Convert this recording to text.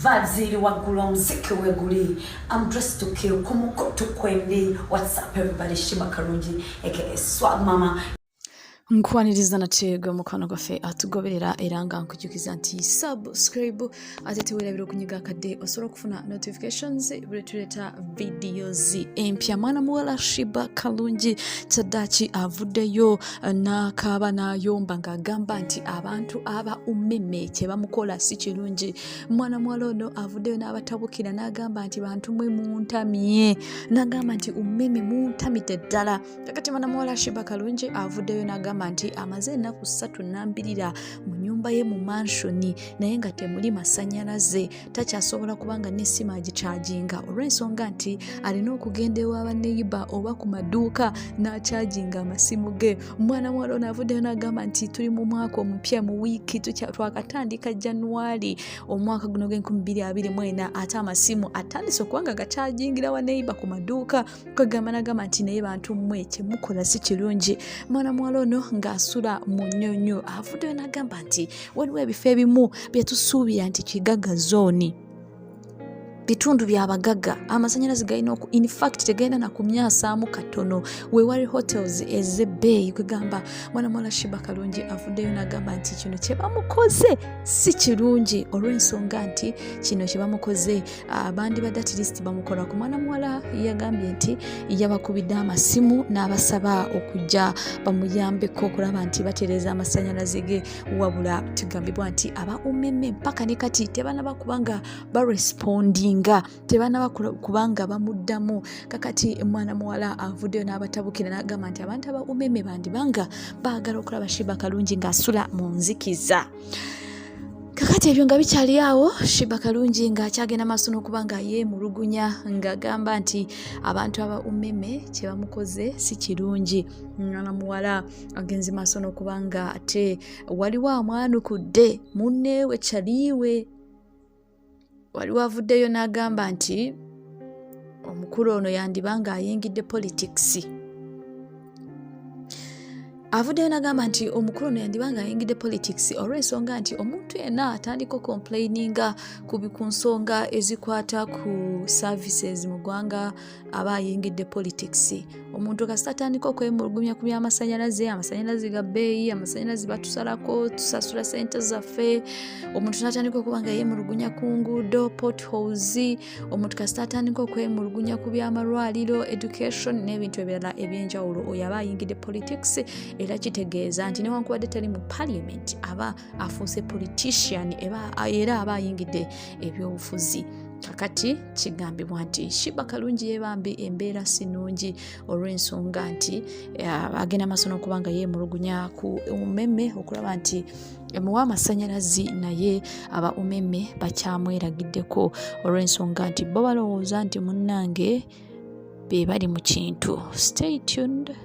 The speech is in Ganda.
vibes iri waggulu omuziki weguli. I'm dressed to kill kumuko tukwendi. What's up everybody? Sheebah Kalungi aka Swag Mama. Nkwaniriza nate Gamukono gafe atugoberera eranga nkujukiza nti subscribe ate tuwelabira okunyiga kadde osobola okufuna notifications buli tuleta videos empya. Mwana muwala Sheebah Kalungi Tadachi avuddeyo n'akaaba n'ayomba ng'agamba nti abantu aba Umeme Kyebamukoze si kirungi. Mwana muwala ono avuddeyo n'abatabukira n'agamba nti bantu mwe muntamye, n'agamba nti Umeme muntamite ddala. Kakati mwana muwala Sheebah Kalungi avuddeyo n'agamba nti amaze ennaku 3 mu nyumba ye mu mansioni naye nga temuli masanyalaze, takyasobola kubanga n'essimu agichaginga olw'ensonga nti alina okugenda ewa neighbor oba ku maduuka n'achaginga amasimu ge. Mwana muwala ono avuddeyo n'agamba nti tuli mu mwaka omupya mu wiiki twakatandika January omwaka guno g'2024 ate amasimu atandise okubanga gachagingira wa neighbor ku maduuka. Kwegamba n'agamba nti naye bantu mmwe kyemukola si kirungi. Mwana muwala ono ng'asula mu nnyonyo avuddeyo n'agamba nti waliwo ebifo ebimu bye tusuubira nti kigaga zooni, bitundu by'abagaga, amasanyalaze galina in fact tegenda na kumyasaamu katono, wewali hotels ez'ebbeeyi. Kwegamba mwana muwala Sheebah Kalungi avuddeyo n'agamba nti kino Kyebamukoze si kirungi olw'ensonga nti kino Kyebamukoze abandi badde at least bamukola ku. Mwana muwala yagambye nti yabakubidde amasimu n'abasaba okujja bamuyambeko okulaba nti batereeza amasanyalaze ge, wabula tugambibwa nti aba Umeme mpaka ne kati tebanaba kubanga baresponding, tebanaba kubanga bamuddamu. Kakati mwana muwala avuddeyo n'abatabukira n'agamba nti abantu aba Umeme bandibanga baagala okulaba Sheebah Kalungi ng'asula mu nzikiza. Kakati ebyo nga bikyali awo, Sheebah Kalungi ng'akyagenda maaso n'okubanga yeemulugunya ng'agamba nti abantu aba Umeme Kyebamukoze si kirungi. Mwana muwala agenze maaso n'okubanga ate waliwo amwanukudde munneewe kyaliiwe. Waliwo avuddeyo n'agamba nti omukulu ono yandibanga ayingidde politics. Avuddeyo n'agamba nti omukulu ono yandibanga ayingidde politics olw'ensonga nti omuntu yenna atandika complaininga ku nsonga ezikwata ku services mu ggwanga aba ayingidde politics. Omuntu kasita atandika okwemulugunya ku by'amasanyalaze, amasanyalaze ga bbeeyi, amasanyalaze batusalako tusasula sente zaffe. Omuntu n'atandika okubanga yeemulugunya ku nguudo potholes. Omuntu kasita atandika okwemulugunya ku by'amalwaliro, education n'ebintu ebirala eby'enjawulo, oyo aba ayingidde politics. Era kitegeeza nti newankubadde tali mu parliament aba afuuse politician era aba ayingidde ebyobufuzi. Kakati kigambibwa nti Sheebah Kalungi yeebambi embeera si nnungi olw'ensonga nti agenda maaso n'okubanga yeemulugunya ku Umeme okulaba nti emuwa amasanyalazi naye aba Umeme bakyamweragiddeko olw'ensonga nti bo balowooza nti munnange be bali mu kintu. Stay tuned.